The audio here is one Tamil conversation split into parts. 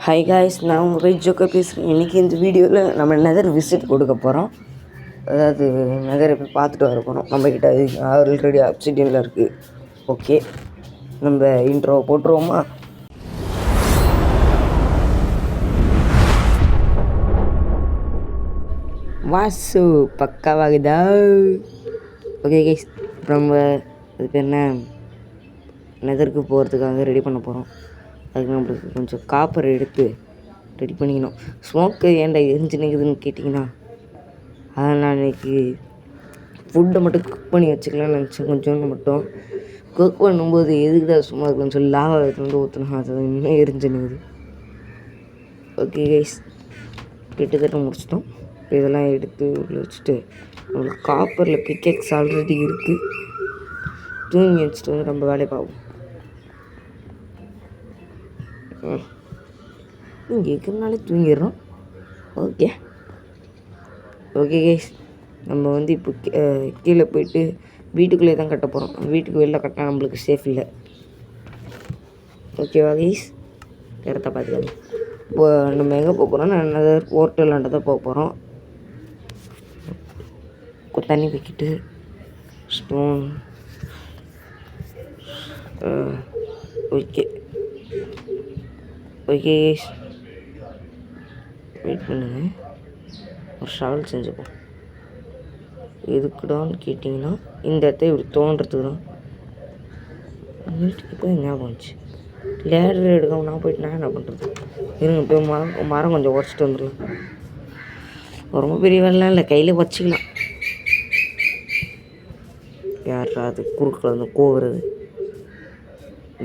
ஹாய் காய்ஸ், நான் உங்கள் போய் ஜோக்கா பேசுகிறேன். இன்றைக்கி இந்த வீடியோவில் நம்ம நெதர் விசிட் கொடுக்க போகிறோம். அதாவது நெதரை போய் பார்த்துட்டு வர போகிறோம். நம்மக்கிட்ட ஆல்ரெடி அப்சிடியனில் இருக்குது. ஓகே, நம்ம இன்ட்ரோ போட்டுருவோமா? வாசு பக்காவாகுதா? ஓகே கைஸ், இப்போ நம்ம அது பேர் என்ன, நெதருக்கு போகிறதுக்காக ரெடி பண்ண போகிறோம். அதுக்கு நம்மளுக்கு கொஞ்சம் காப்பர் எடுத்து ரெடி பண்ணிக்கணும். ஸ்மோக்கு ஏன்டா எரிஞ்சு நிற்குதுன்னு கேட்டிங்கன்னா, அதை நான் இன்றைக்கி ஃபுட்டை மட்டும் குக் பண்ணி வச்சுக்கலாம்னு நினச்சேன். கொஞ்சோண்டு மட்டும் குக் பண்ணும்போது எதுக்குடா சும்மா இருக்குன்னு சொல்லி லாவா எடுத்து வந்து ஊற்றினா அது இன்னும் எரிஞ்சு நிற்குது. ஓகே கைஸ், கிட்டத்தட்ட முடிச்சிட்டோம். இப்போ இதெல்லாம் எடுத்து உள்ள வச்சுட்டு, நம்மளுக்கு காப்பரில் பிக்கெக்ஸ் ஆல்ரெடி இருக்குது. தூங்கி வச்சுட்டு வந்து நம்ம வேலையை பார்ப்போம். இங்கே இருக்கிறனாலே தூங்கிடுறோம். ஓகே கைஸ், நம்ம வந்து இப்போ கீழே போயிட்டு வீட்டுக்குள்ளே தான் கட்ட போகிறோம். வீட்டுக்கு வெளில கட்டினா நம்மளுக்கு சேஃப் இல்லை. ஓகேவா கைஸ்? இடத்த பார்த்துக்காது. இப்போ நம்ம எங்கே போக போகிறோம்? நான் ஹோட்டலாண்ட தான் போக போகிறோம். தண்ணி வைக்கிட்டு ஸ்டோன். ஓகே கைஸ், வெயிட் பண்ணுங்க. ஒரு ஷவல் செஞ்சுப்போம். எதுக்குடான்னு கேட்டிங்கன்னா, இந்த இடத்த இப்படி தோன்றதுக்கு தான். வீட்டுக்கு போய் ஞாபகம் வந்துச்சு, லேடர் எடுக்காம நான் போயிட்டு நான் என்ன பண்ணுறது? இருங்க, போய் மரம் கொஞ்சம் உடச்சிட்டு வந்துடலாம். ரொம்ப பெரிய வேலைலாம் இல்லை, கையில் வச்சுக்கலாம். யாரா அது குறுக்கில் வந்து கோவுறது?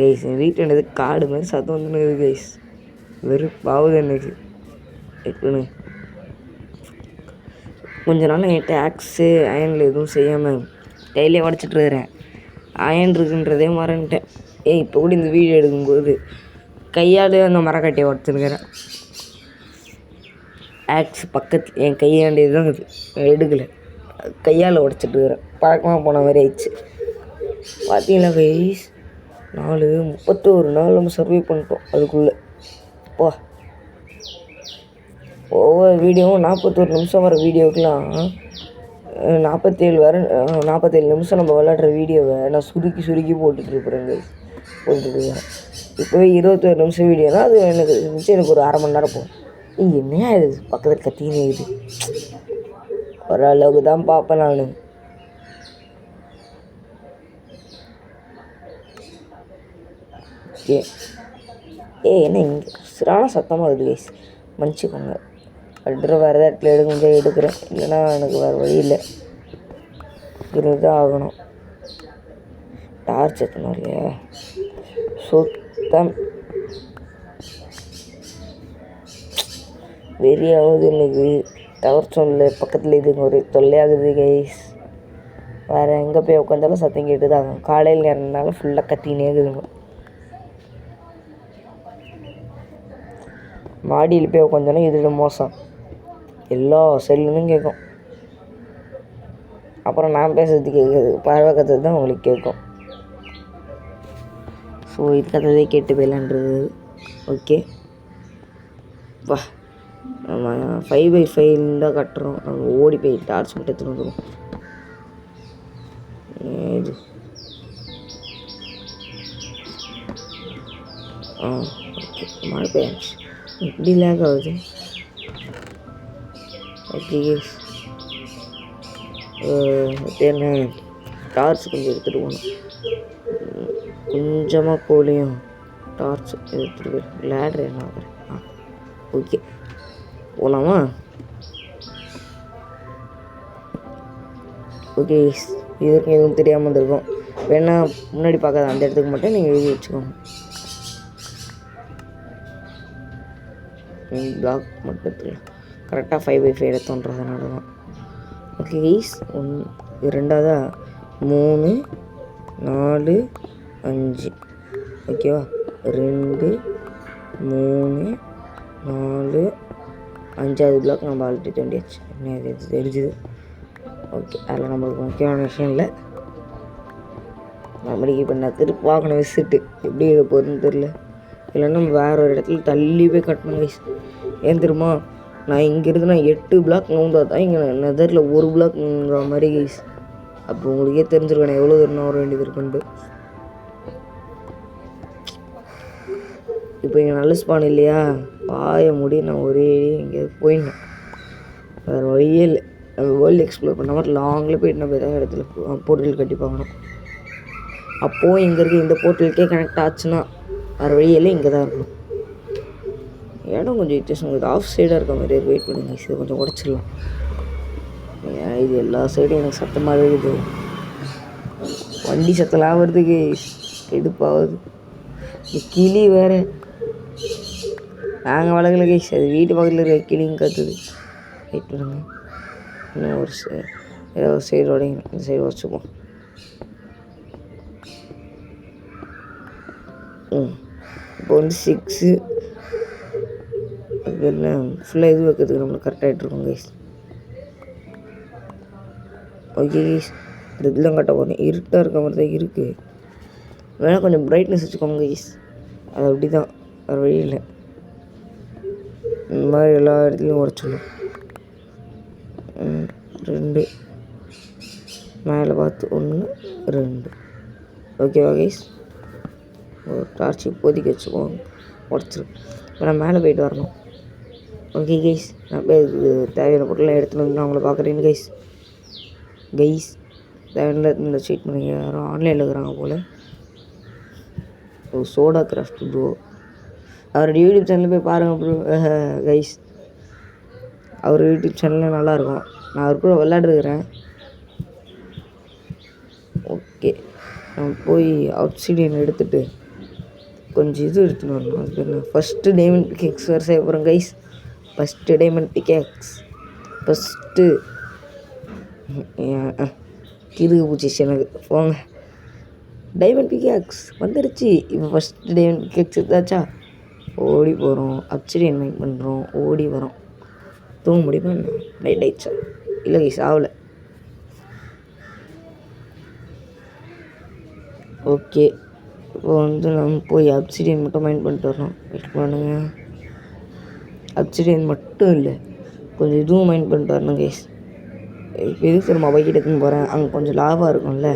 கைஸ், என் வீட்டில் என்னது காடு மாதிரி சத்தம் வந்துன்னு கைஸ், வெறுப்பாகுது எனக்கு. எப்படின்னு கொஞ்ச நாள் என்கிட்ட ஆக்ஸு அயனில் எதுவும் செய்யாமல் கையிலே உடச்சிட்டு இருக்கிறேன். அயன் இருக்குன்றதே மறந்துட்டேன். இப்போ கூட இந்த வீடியோ எடுக்கும்போது கையால் அந்த மரக்கட்டையை உடச்சிருக்கிறேன். ஆக்ஸ் பக்கத்தில் என் கையாண்டே தான் இருக்குது, எடுக்கலை. கையால் உடச்சிட்டு இருக்கிறேன். பழக்கமாக போன மாதிரி ஆயிடுச்சு. பார்த்தீங்களா கைஸ், 31 நாள் நம்ம சர்வே பண்ணிட்டோம். அதுக்குள்ளே ஒவ்வொரு வீடியோவும் 41 நிமிஷம் வர வீடியோக்கெலாம் 47 நிமிஷம் நம்ம விளையாடுற வீடியோவை நான் சுருக்கி போட்டுட்ருக்குறேங்க. இப்போவே 21 நிமிஷம் வீடியோனா அது எனக்கு ஒரு அரை மணி நேரம் போகும். என்னையா இது பக்கத்தில் கத்தினே இது? ஓரளவுக்கு தான் பார்ப்பேன் நான். என்ன இங்கே சிறான சத்தமாக இருக்குது கைஸ், மன்னிச்சிக்கோங்க. அடுத்த வேறு ஏதாவது இடத்துல எடுக்க முடியாது எடுக்கிறேன், இல்லைன்னா எனக்கு வேறு வழி இல்லை, இதுதான் ஆகணும். டார்ச் எத்தணும் இல்லையா? சுத்தம் வெறியாகுது எனக்கு. டவர் சொல்ல பக்கத்தில் இதுங்க ஒரு தொல்லையாகுது கைஸ். வேறு எங்கே போய் உட்காந்தாலும் சத்தம் கேட்டு தான் ஆகும். காலையில் நேரம்னால ஃபுல்லாக கத்தினே இருக்குதுங்க. மாடியில் போய் உட்காந்தோன்னா இதோட மோசம், எல்லா செல்லுன்னு கேட்கும். அப்புறம் நான் பேசுறது கேட்குது, பறவை கற்றது தான் உங்களுக்கு கேட்கும். ஸோ இது கதையே கேட்டு போயிடலான்றது. ஓகே வா, நம்ம 5x5 தான் கட்டுறோம். நம்ம ஓடி போய் டார்ச் மட்டும் எடுத்துகிட்டு வந்துடுவோம். இது ஓகே, மழை பெய்யாச்சு. இப்படி லேக் ஆகுது. ஓகே என்ன, டார்ச் கொஞ்சம் எடுத்துகிட்டு போகணும். கொஞ்சமாக கோழியும் டார்ச் எடுத்துகிட்டு போய் லேட்ரு என்ன ஆகுறேன். ஓகே போகலாமா? ஓகே, இதுக்கு எதுவும் தெரியாமல் இருந்திருக்கும். வேணா முன்னாடி பார்க்காத அந்த இடத்துக்கு மட்டும் நீங்கள் எழுதி வச்சுக்கோங்க. பிளாக் மட்டும் கரெக்டாக 5x5 எடுத்தோன்றதுனால தான். ஓகே கைஸ், ரெண்டாவதா 3 4 5. ஓகேவா? 2 3 4 5வது பிளாக் நம்ம ஆல்ரெடி தோண்டியாச்சு. என்ன இது தெரிஞ்சுது? ஓகே, அதில் நம்மளுக்கு முக்கியமான விஷயம் இல்லை. நம்மளுக்கு இப்போ நான் திருப்பி வாங்கின விசிட்டு எப்படி போகுதுன்னு தெரில. இல்லைன்னா வேறு ஒரு இடத்துல தள்ளி போய் கட்டணும் கைஸ். ஏன் தெரியுமா, நான் இங்கேருந்து நான் 8 பிளாக் நோந்தா தான் இங்கே நெதரில் 1 பிளாக்ங்கிற மாதிரி கைஸ். அப்போ உங்களுக்கே தெரிஞ்சிருக்கேன் எவ்வளோ தூரம் வர வேண்டியது இருக்குன்ட்டு. இப்போ இங்கே நல்ல ஸ்பான் இல்லையா, பாய முடி நான் ஒரே எங்கேயாவது போயிடணும். வேறு வழியே இல்லை. நம்ம வேர்ல்டு எக்ஸ்ப்ளோர் பண்ண மாதிரி லாங்கில் போயிட்டு நம்ம ஏதாவது இடத்துல போர்ட்டல் கட்டி பார்க்கணும். அப்போது இங்கே இருக்க இந்த போர்ட்டலுக்கே கனெக்ட் ஆச்சுன்னா வேறு வழியில் இங்கே தான் இருக்கணும். இடம் கொஞ்சம் வித்தியாசம், கொஞ்சம் ஆஃப் சைடாக இருக்க மாதிரி வெயிட் பண்ணுங்க. இது கொஞ்சம் உடச்சிடலாம். இது எல்லா சைடும் எனக்கு சத்தமாக இருக்குது. வண்டி சத்தலாம் வருதுக்கு எடுப்பாகுது. கிளி வேறு நாங்கள் வளர்க்கல கைஸ், அது வீட்டு பக்கத்தில் இருக்க கிளிங்க கற்றுது. வெயிட் பண்ணுங்க, இன்னும் ஒரு சைடு உடைங்க, இந்த சைடு உடச்சுப்போம். இப்போ வந்து 6 அது என்ன ஃபுல்லாக இது வைக்கிறதுக்கு நம்மளுக்கு கரெக்டாகிட்ருக்கோம் கைஸ். ஓகே கைஸ், இந்த இதெல்லாம் கட்ட போகிறேன். இருட்டாக இருக்க மாதிரி தான் இருக்குது. வேணால் கொஞ்சம் ப்ரைட்னஸ் வச்சுக்கோங்க கைஸ். அது அப்படி தான், வேறு வழி இல்லை. இந்த மாதிரி எல்லா இடத்துலையும் உடச்சிடணும். 2 மேலே பார்த்து 1 2. ஓகேவா கைஸ், ஒரு டார்ச் இப்போதைக்கு வச்சுக்கோங்க, உடச்சிரு. இப்போ நான் மேலே போயிட்டு வரணும். ஓகே கைஸ், நான் போய் தேவையான பொருளெலாம் எடுத்துன்னு வந்து நான் அவங்கள பார்க்குறேன்னு கைஸ் தேவையான இந்த ஸ்ட்ரீட் பண்ணி யாரும் ஆன்லைனில் இருக்கிறாங்க போல். சோடா கிராஃப்ட் ப்ரோ, அவரோட யூடியூப் சேனலில் போய் பாருங்கள் ப்ரோ கைஸ். அவர் யூடியூப் சேனலில் நல்லாயிருக்கும். நான் அவர் கூட விளையாடுறேன். ஓகே, நான் போய் ஆப்சிடியன் எடுத்துகிட்டு கொஞ்சம் இது எடுத்துன்னு வரணும். அது பேர் ஃபஸ்ட்டு டைமண்ட் பிகேக்ஸ் வேறு செய்ய போகிறேன் guys. First diamond pickaxe first கிறுக்கு பூச்சி எனக்கு போங்க. டைமண்ட் பிகேக்ஸ் வந்துடுச்சு. இப்போ ஃபஸ்ட்டு டைமண்ட் பிகேக்ஸ் எடுத்தாச்சா, ஓடி போகிறோம். ஆப்சிடியன் மைண்ட் பண்ணுறோம், ஓடி வரோம். தூங்க முடியுமா என்ன? லைட் ஆயிடுச்சா? இல்லை கைஸ் ஆகலை. ஓகே, இப்போ வந்து நம்ம போய் ஆப்சிடியன் மட்டும் மைண்ட் பண்ணிட்டு வரணும். வெயிட் பண்ணுங்க. ஆப்சிடியன் மட்டும் இல்லை, கொஞ்சம் இதுவும் மைண்ட் பண்ணிட்டு வரணும் கைஸ். இப்போ எதுக்கு சார் மொபைல் எடுத்துன்னு போகிறேன், அங்கே கொஞ்சம் லாபாக இருக்கும்ல,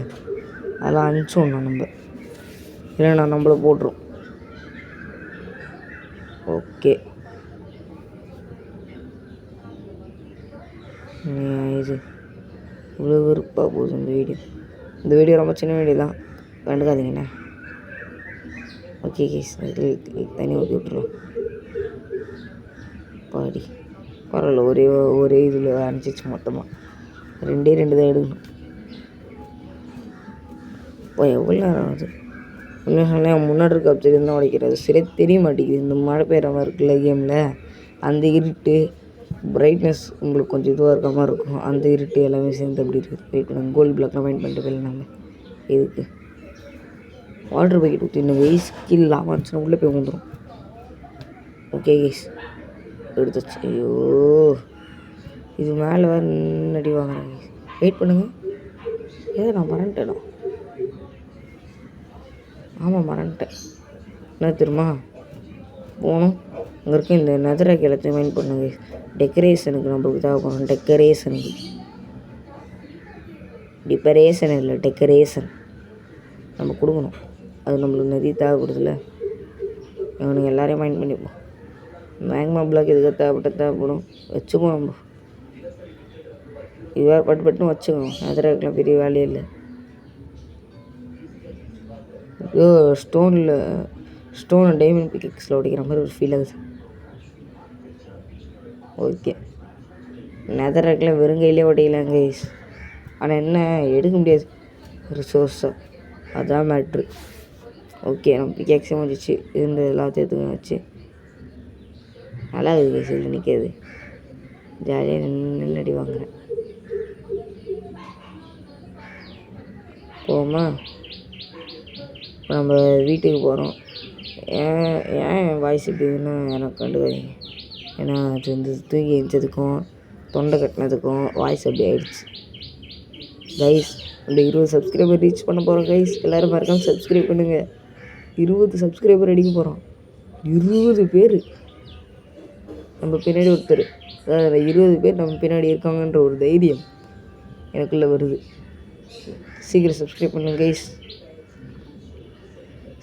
அதெல்லாம் அனுப்பிச்சோண்ணா நம்ம, இல்லைண்ணா நம்மளை போட்டுரும். ஓகே, இது இவ்வளோ விருப்பாக போகுது இந்த வீடியோ ரொம்ப சின்ன வீடியோ தான், கண்டுக்காதீங்கண்ணே. ஓகே கேஸ், தண்ணி ஊற்றி விட்டுருவோம். பாடி பரவாயில்ல, ஒரே இதில் அனுப்பிச்சிச்சு மொத்தமாக. 2 தான் எடுக்கணும். இப்போ எவ்வளோ நேரம் ஆகுது? இன்னும் சொன்னேன், முன்னாடி இருக்க ஆப்ஷன் தான் உடைக்கிறது. சரியாக தெரிய மாட்டேங்குது. இந்த மழை பெய்கிற மாதிரி இருக்குல்ல கேமில், அந்த இருட்டு பிரைட்னஸ் உங்களுக்கு கொஞ்சம் இதுவாக இருக்க மாதிரி இருக்கும். அந்த இருட்டு எல்லாமே சேர்ந்து அப்படி இருக்குது. வெயிட் பண்ணுங்க, கோல்டு பிளாக்லாம் மைண்ட் பண்ணிட்டு போயிடல. நம்ம இதுக்கு வாட்டர் பக்கெட் ஊற்றி இன்னும் வெயிட் ஸ்கில் இல்லாமல் இருந்துச்சுன்னா உள்ளே போய் வந்துடும். ஓகே கைஸ், எடுத்துச்சு. ஐயோ, இது மேலே வேறு நின்னடி வாங்குறாங்க. வெயிட் பண்ணுங்கள், ஏதோ நான் மறந்துட்டேனோ. ஆமாம் மறந்துட்டேன். என்ன தெரியுமா, போகணும் அங்கே இருக்க இந்த நெதராக் எல்லாத்தையும் மைண்ட் பண்ணுங்க. டெக்கரேஷனுக்கு நம்மளுக்கு தேவைப்படும். டிப்பரேஷன் இல்லை, டெக்கரேஷன் நம்ம கொடுக்கணும். அது நம்மளுக்கு நிறைய தேவைப்படுதுல்ல. இவனுங்க எல்லாரையும் மைண்ட் பண்ணிப்போம். மேக்மா பிளாக் எதுக்காக தேவைப்படும், வச்சுப்போம் நம்ம. இது வேறு பட்டுன்னு வச்சுக்கோங்க. நெதராக்லாம் பெரிய வேலையே இல்லை. ஐயோ, ஸ்டோனை டைமண்ட் பிக்கெக்ஸில் உடைக்கிற மாதிரி ஒரு ஃபீல் ஆகுது. ஓகே, நெதராக்கில் வெறுங்கையிலே உடைக்கலாங்க கைஸ். ஆனால் என்ன எடுக்க முடியாது ரிசோர்ஸை, அதுதான் மேட்ரு. ஓகே, நம்ம பிக்கெக்ஸே வந்துச்சு. இருந்த எல்லாத்தையும் எடுத்து வச்சு நல்லா இருக்குது கைஸ். இதில் நிற்கிறது ஜாலியாக நின்னடி வாங்குறேன். போமா, நம்ம வீட்டுக்கு போகிறோம். ஏன் வாய்ஸ் இப்படின்னா எனக்கு கண்டுக்காதீங்க. ஏன்னா அது வந்து தூங்கி எழுந்ததுக்கும் தொண்டை கட்டினதுக்கும் வாய்ஸ் அப்படி ஆயிடுச்சு கைஸ். அந்த 20 சப்ஸ்கிரைபர் ரீச் பண்ண போகிறோம் கைஸ். எல்லோரும் மறக்காமல் சப்ஸ்கிரைப் பண்ணுங்கள். 20 சப்ஸ்கிரைபர் அடிக்க போகிறோம். 20 பேர் நம்ம பின்னாடி ஒருத்தர், அதாவது 20 பேர் நம்ம பின்னாடி இருக்காங்கன்ற ஒரு தைரியம் எனக்குள்ளே வருது. சீக்கிரம் சப்ஸ்கிரைப் பண்ணுங்க கைஸ்.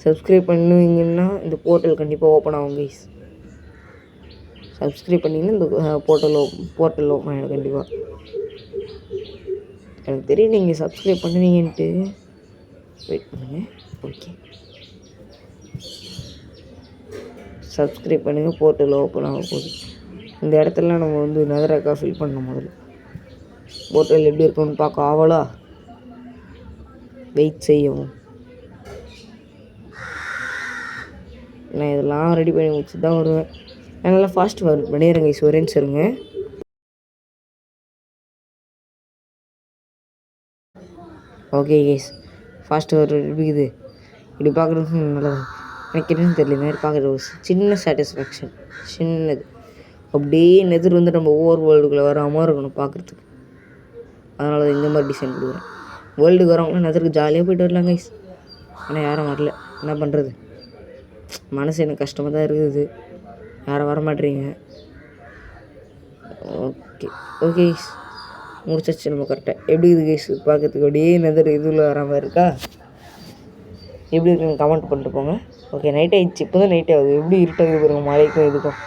சப்ஸ்கிரைப் பண்ணுவீங்கன்னா இந்த போர்ட்டல் கண்டிப்பாக ஓப்பன் ஆகும் கைஸ். சப்ஸ்கிரைப் பண்ணிங்கன்னா இந்த போர்ட்டல் ஓப்பன் ஆகிடும் கண்டிப்பாக. எனக்கு தெரியும் நீங்கள் சப்ஸ்கிரைப் பண்ணுவீங்கன்ட்டு. வெயிட் பண்ணுங்கள். ஓகே, சப்ஸ்கிரைப் பண்ணுங்கள். போர்ட்டல் ஓப்பன் ஆக போகுது. இந்த இடத்துல நம்ம வந்து நெதராக்கா ஃபில் பண்ணணும். முதல்ல போர்ட்டல் எப்படி இருக்குன்னு பார்க்க ஆவலா வெயிட் செய்யவும். நான் இதெல்லாம் ரெடி பண்ணி முடிச்சு தான் வருவேன். நான் நல்லா ஃபாஸ்ட் ஒர்க் பண்ணிடுறேங்க கைஸ். ஒரே நிமிஷம். ஓகே கைஸ், ஃபாஸ்ட் ஒர்க் இருக்குது. இப்படி பார்க்குறதுக்கு நல்லது. எனக்கு என்னன்னு தெரியல, இந்த மாதிரி பார்க்குறது ஒரு சின்ன சாட்டிஸ்ஃபேக்ஷன், சின்னது. அப்படியே நெதர் வந்து நம்ம ஓவர் வேர்ல்டுக்குள்ளே வராமல் இருக்கணும் பார்க்குறதுக்கு. அதனால தான் இந்த மாதிரி டிசைன் கொடுக்குறேன். வேர்ல்டுக்கு வரவங்களாம் நெதருக்கு ஜாலியாக போய்ட்டு வரலாம் கைஸ். ஆனால் யாரும் வரல, என்ன பண்ணுறது? மனசு எனக்கு கஷ்டமாக தான் இருக்குது. யாரும் வர மாட்டேறீங்க. ஓகே ஓகே கைஸ், முடிச்சாச்சு நம்ம கரெக்டாக. எப்படி இருக்குது கைஸ் பார்க்குறதுக்கு? அப்படியே நெதர் இதில் வராமல் இருக்கா? எப்படி இருக்குன்னு கமெண்ட் பண்ணிட்டு போங்க. ஓகே, நைட் ஆகிடுச்சு. இப்போ தான் நைட் ஆகுது. எப்படி இருட்டாகுது பாருங்க, மழைக்கும் இதுக்கும்.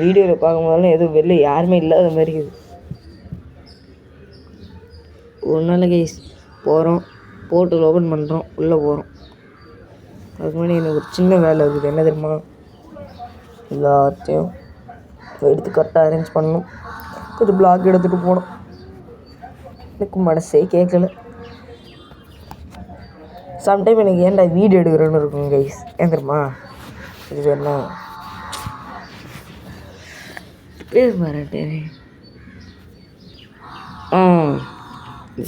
வீடியோவில் பார்க்கும்போதெல்லாம் எதுவும் வெளில யாருமே இல்லாத மாதிரி இருக்குது. ஒரு நாள் கைஸ் போகிறோம், போர்ட்டல் ஓப்பன் பண்ணுறோம், உள்ளே போகிறோம். அதுக்கு முன்னாடி எனக்கு ஒரு சின்ன வேலை இருக்குது. என்ன தெரியுமா? எல்லாத்தையும் எடுத்து கரெக்டாக அரேஞ்ச் பண்ணணும். கொஞ்சம் பிளாக் எடுத்துகிட்டு போகணும். எனக்கு மனசே கேட்கல. சம்டைம் எனக்கு ஏன்டா வீடியோ எடுக்கிறேன்னு இருக்கும் கைஸ். ஏன் தெரியுமா? இது என்ன பேர் மாறட்டேன்.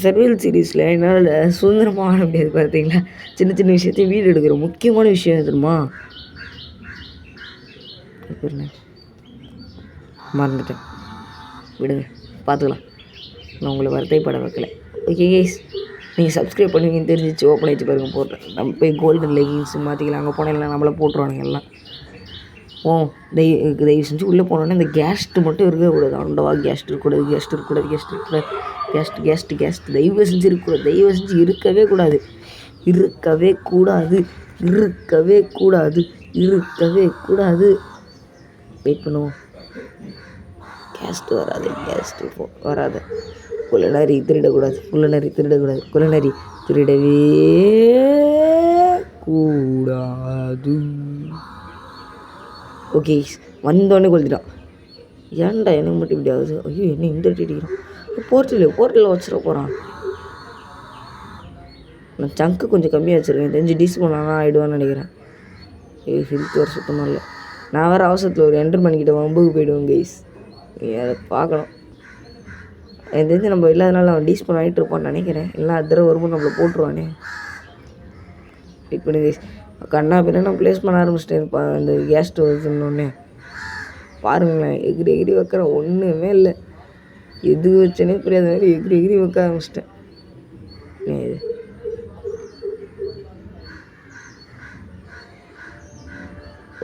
சர்வைவல் சீரீஸில் என்னால் சுதந்திரமாக ஆட முடியாது பார்த்தீங்களா? சின்ன சின்ன விஷயத்தையும் வீடியோ எடுக்கிற முக்கியமான விஷயம் தெரியுமா? மறந்துட்டேன், விடுங்க, பார்த்துக்கலாம். நான் உங்களை வருத்தைப்பட வைக்கல. ஓகே கைஸ், நீங்கள் சப்ஸ்கிரைப் பண்ணுவீங்கன்னு தெரிஞ்சிச்சு. ஓப்பன் ஆகிடுச்சு பாருங்கள், போட்டேன். நம்ம போய் கோல்டன் லெகின்ஸ் மாற்றிக்கலாம். அங்கே போனேன் நம்மளை போட்டுருவானுங்க எல்லாம். தயவு செஞ்சு உள்ளே போனோன்னே இந்த கேஸ்ட்டு மட்டும் இருக்கக்கூடாது. அண்டவா கேஸ்ட் இருக்கக்கூடாது, தயவு செஞ்சு இருக்கக்கூடாது. தயவு செஞ்சு இருக்கவே கூடாது. வெயிட் பண்ணுவோம். கேஸ்ட்டு வராது. குள்ளநரி திருடக்கூடாது. திருடவே கூடாது. ஓகே, வந்தோடனே கொளுத்திட்டான். ஏன்டா எனக்கு மட்டும் இப்படி ஆகுது? ஐயோ, என்ன இந்த அடிக்கிறான்? போர்ட்டலில் வச்சிட போகிறான். நான் சங்க்கு கொஞ்சம் கம்மியாக வச்சுருக்கேன். தெரிஞ்சு டீஸ் பண்ணாலும் ஆகிடுவான்னு நினைக்கிறேன். ஹெல்த் வர சுத்தமாக இல்லை. நான் வேறு அவசரத்தில் ஒரு என்டர் பண்ணிக்கிட்ட வம்புக்கு போய்டுவேன் கைஸ். அதை பார்க்கணும். எனக்கு தெரிஞ்சு நம்ம இல்லாதனால அவன் டீஸ் பண்ண ஆகிட்டு இருப்பான்னு நினைக்கிறேன். இல்லை அதில் வரும்போது நம்மளை போட்டுருவானே. வெயிட் பண்ணி கைஸ். கண்ணா பின்னா நான் ப்ளேஸ் பண்ண ஆரம்பிச்சிட்டேன். இந்த கேஸ் ஸ்டோவ் சொன்னோடனே பாருங்களேன், எகிரி வைக்கிறேன். ஒன்றுமே இல்லை, எது வச்சேனே புரியாத மாதிரி எகிரி வைக்க ஆரம்பிச்சிட்டேன். இது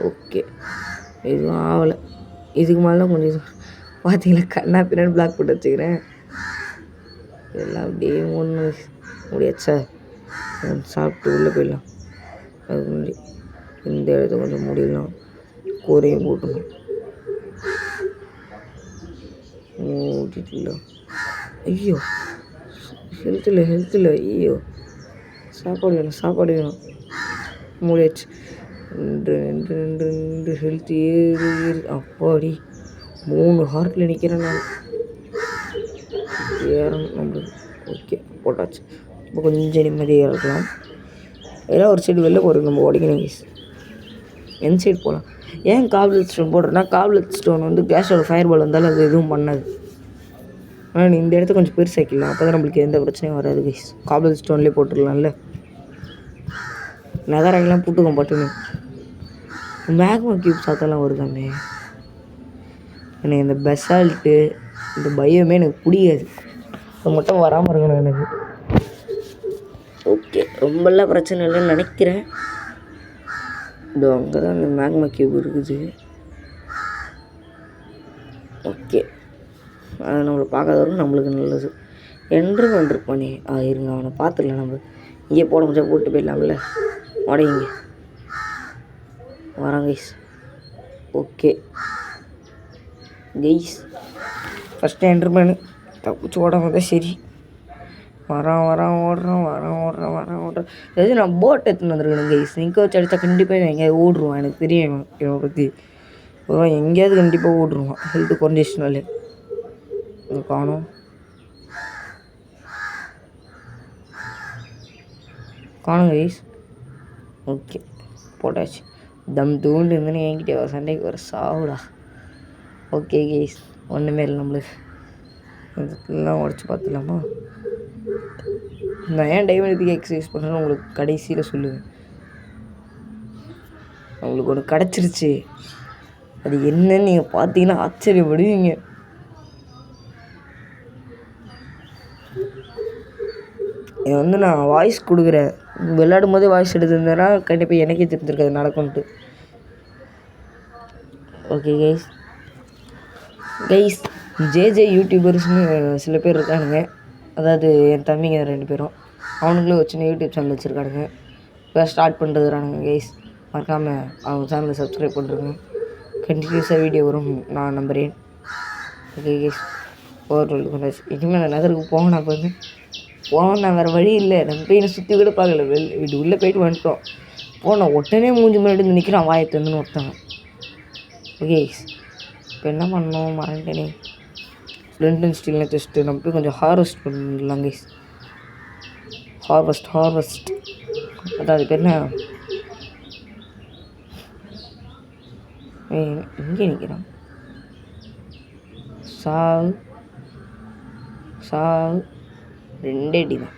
ஓகே, எதுவும் ஆகலை. இதுக்கு மேலே கொஞ்சம் பார்த்தீங்களா, கண்ணா பின்னாடி பிளாக் போட்டு வச்சுக்கிறேன். இதெல்லாம் அப்படியே ஒன்று முடியாச்சா? சாப்பிட்டு உள்ளே போயிடலாம். அதுக்கு முன்னாடி இந்த இடத்த கொஞ்சம் மூடிடலாம். கூரையும் போட்டணும். மூடிட்டுல. ஐயோ, ஹெல்த்தில் ஐயோ, சாப்பாடு வேணும். மூடியாச்சு. ரெண்டு ஹெல்த் ஏறு. அப்பாடி 3 ஹார்ட்டில் நிற்கிறேன் நான். ஏறணும் நம்மளுக்கு. ஓகே, போட்டாச்சு. இப்போ கொஞ்சம் நிம்மதியாக இருக்கலாம். ஏதாவது ஒரு சைடு வெளில போகிறதுக்கு நம்ம உடைக்கணும் கைஸ். எந்த சைடு போகலாம்? ஏன் காப்லெட் ஸ்டோன் போடுறேன்னா, காப்லெட் ஸ்டோன் வந்து கேஸோட ஃபயர் பால் வந்தாலும் அது எதுவும் பண்ணாது. ஆனால் இந்த இடத்த கொஞ்சம் பெருசாக்கிடலாம். அப்போ தான் நம்மளுக்கு எந்த பிரச்சனையும் வராது கைஸ். காப்லெட் ஸ்டோன்லேயே போட்டுடலாம்ல. நகரெல்லாம் புட்டுக்கும் பட்டுன்னு மேக்மா கியூப் சாத்தெல்லாம் வருதாமே. எனக்கு இந்த பெசால்ட்டு இந்த பயமே எனக்கு பிடிக்காது. அது மட்டும் வராமல் இருக்கணும் எனக்கு. ஓகே, ரொம்பலாம் பிரச்சனை இல்லைன்னு நினைக்கிறேன். இதோ அங்கே தான் அந்த மேக்மா கியூப் இருக்குது. ஓகே, அதை நம்மளை பார்க்காதவரும் நம்மளுக்கு நல்லது. என்று வந்துருப்பானே இருங்க, அவனை பார்த்துடலாம். நம்ம இங்கே போட முடிச்சா போட்டு போயிடலாம்ல. உடையுங்க வரான் guys. Okay guys, first enter பண்ணு. தப்பிச்சு ஓடாம தான் சரி. வரான் ஓடுறான். அதாவது நான் போட் எடுத்துன்னு வந்துருக்கேன் கைஸ். நிற்க வச்சு அடித்தா கண்டிப்பாக எங்கேயாவது ஓடுருவான். எனக்கு தெரியும் இவனை பற்றி. எங்கேயாவது கண்டிப்பாக ஓடுருவான் ஹெல்த்து குறைஞ்சிச்சுனாலே. காணும் கைஸ். ஓகே போட்டாச்சு. தம் தூண்டு இருந்துன்னு என்கிட்ட வர சண்டைக்கு வர சாவுடா. ஓகே கைஸ், ஒன்றுமே இல்லை நம்மளுக்கு. இதெல்லாம் உடச்சி பார்த்துலாமா? நான் ஏன் டைமண்ட் எக்ஸசைஸ் பண்ணுறேன்னு உங்களுக்கு கடைசியில் சொல்லுவேன். உங்களுக்கு ஒன்று கிடச்சிருச்சு, அது என்னன்னு நீங்கள் பார்த்தீங்கன்னா ஆச்சரியப்படுவீங்க. இது வந்து நான் வாய்ஸ் கொடுக்குறேன். விளையாடும் போதே வாய்ஸ் எடுத்துருந்தேன்னா கண்டிப்பாக எனக்கே தெரிஞ்சிருக்காது நடக்கும்ட்டு. ஓகே கைஸ் ஜேஜே யூடியூபர்ஸ்னு சில பேர் இருக்கானுங்க. அதாவது என் தம்பிங்க 2 பேரும், அவனுங்களும் வச்சுன்னு யூடியூப் சேனல் வச்சுருக்கானுங்க. இப்போ ஸ்டார்ட் பண்ணுறதுறானுங்க கைஸ். மறக்காமல் அவங்க சேனலை சப்ஸ்கிரைப் பண்ணுறேங்க. கண்டினியூஸாக வீடியோ வரும் நான் நம்புகிறேன். ஓகே கைஸ், கொஞ்சம் இனிமேல் நான் நகருக்கு போகணும். போனால் வேறு வழி இல்லை. நம்ம போய் நான் சுற்றி கூட பார்க்கல. வீடு உள்ளே போயிட்டு வந்துட்டோம். போனோம் உடனே மூஞ்சி முன்னாடி வந்து நிற்கிறான் வாயை தந்துன்னு ஒருத்தவன். ஓகே இப்போ என்ன பண்ணோம் மறந்துட்டேனே. லண்டன் ஸ்டீலில் டெஸ்ட்டு நம்ம போய் கொஞ்சம் ஹார்வெஸ்ட் பண்ணலாம் கைஸ். ஹார்வெஸ்ட் அதாவது பேர் என்ன, இங்கே நிற்கிறான். சாவு 2 அடி தான்.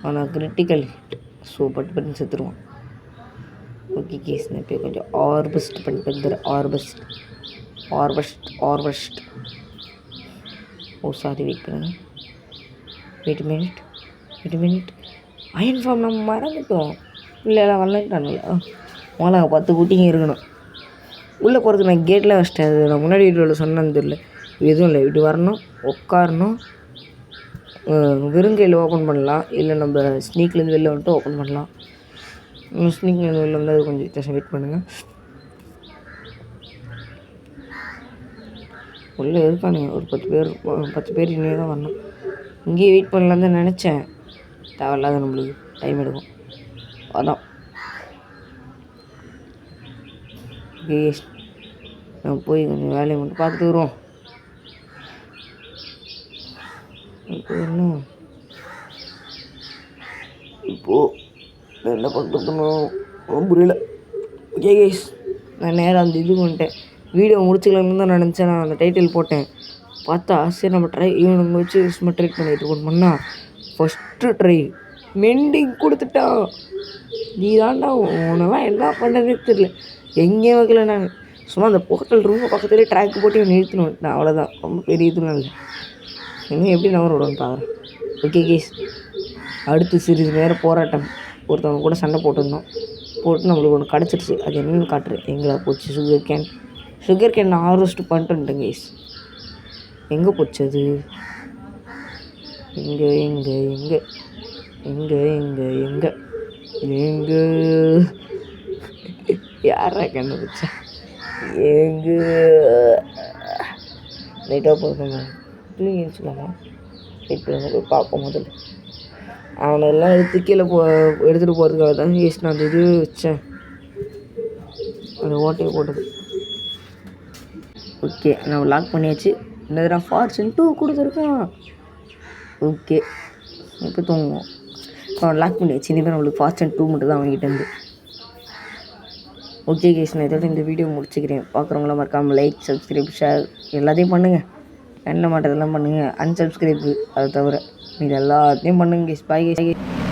ஆனால் கிரிட்டிக்கல் ஹிட். ஸோ பட்டு செத்துருவான். ஓகே கேஸ், நான் போய் கொஞ்சம் ஆர்வெஸ்ட் பண்ணிட்டு வந்துடுறேன். ஆர்வெஸ்ட். ஓ சாரி, வெயிட் பண்ணுங்கள். Wait minute. அயன் ஃபார்ம் நம்ம மறந்துட்டோம். இல்லை வரலான்ட்டானுங்களா? முதல்ல 10 குட்டிங்க இருக்கணும். உள்ளே போகிறதுக்கு நான் கேட்டில் வச்சிட்டேன். அது நான் முன்னாடி வீடியோவில் சொன்னேன்னு தெரியல. எதுவும் இல்லை, இப்படி வரணும், உட்காரணும். வெறுங்கையில் ஓப்பன் பண்ணலாம், இல்லை நம்ம ஸ்னீக்லேருந்து வெளில வந்துட்டு ஓப்பன் பண்ணலாம். ஸ்னீக்லேருந்து வெளில வந்து அது கொஞ்சம் வித்தியாசம். வெயிட் பண்ணுங்கள். உள்ளே இருக்கானுங்க ஒரு 10 பேர் இனிமே தான் வரணும். இங்கேயே வெயிட் பண்ணலாம் தான் நினச்சேன். தேவையில்லாத நம்மளுக்கு டைம் எடுக்கும். அதான் நம்ம போய் கொஞ்சம் வேலையை மட்டும் பார்த்துட்டு வருவோம். இப்போது என்ன பண்ணுறதுன்னு புரியல. ஓகே கைஸ், நான் நேராக அந்த இது பண்ணிட்டேன். வீடியோ முடிச்சுக்கலாம்னு தான் நினச்சேன். நான் அந்த டைட்டில் போட்டேன். பார்த்தா சரி நம்ம இவனுங்க வச்சு சும்மா ட்ரை பண்ணிட்டு இருக்கோம்னா ஃபஸ்ட்டு ட்ரை மெண்டிங் கொடுத்துட்டான். நீ தாண்டா உனெல்லாம் என்ன பண்ணுறதுனே தெரியல. எங்கேயும் வைக்கல. நான் சும்மா அந்த போர்ட்டல் ரூம் பக்கத்துலேயே ட்ராக் போட்டு இவன் நிறுத்தினு வந்துட்டேன். அவ்வளோதான், ரொம்ப பெரிய இதுலாம் இல்லை. இன்னும் எப்படி நவர விடுவேன்னு பார்க்குறேன். ஓகே கேஸ், அடுத்து சிறிது நேரம் போராட்டம். ஒருத்தவங்க கூட சண்டை போட்டு நம்மளுக்கு ஒன்று கிடச்சிருச்சு. அது என்னென்னு காட்டுறேன். எங்கே போச்சு? சுகர் கேன் ஹார்வெஸ்ட் பண்ணிட்டு வந்துட்டேன் கேஸ். எங்கே போச்சு அது? எங்கே யாரா கண்டுபிடிச்சா? லைட்டாக போதுங்க சொல்லலாமா? வெயிட் பண்ணுங்க, போய் பார்ப்போம். முதல்ல அவனெல்லாம் எடுத்துகிட்டு போகிறதுக்காக தான் நான் அந்த இது வச்சேன், அந்த ஓட்டையை போட்டது. ஓகே, நான் லாக் பண்ணியாச்சு. என்னதுடா ஃபார்ச்சூன் 2 கொடுத்துருக்கான். ஓகே, இப்போ தூங்குவோம். அவன் லாக் பண்ணியாச்சு. இனிமேல் நம்மளுக்கு ஃபார்ச்சூன் 2 மட்டும் தான் வாங்கிட்டு வந்து. ஓகே கேஸ், நான் இதோட இந்த வீடியோ முடிச்சுக்கிறேன். பார்க்குறவங்களாம் மறக்காமல் லைக், சப்ஸ்கிரைப், ஷேர் எல்லாத்தையும் பண்ணுங்கள். என்ன மாட்டதெல்லாம் பண்ணுங்கள். அன்சப்ஸ்கிரைப் அதை தவிர இது எல்லாத்தையும் பண்ணுங்க கேஸ். பாய் கேஸ்.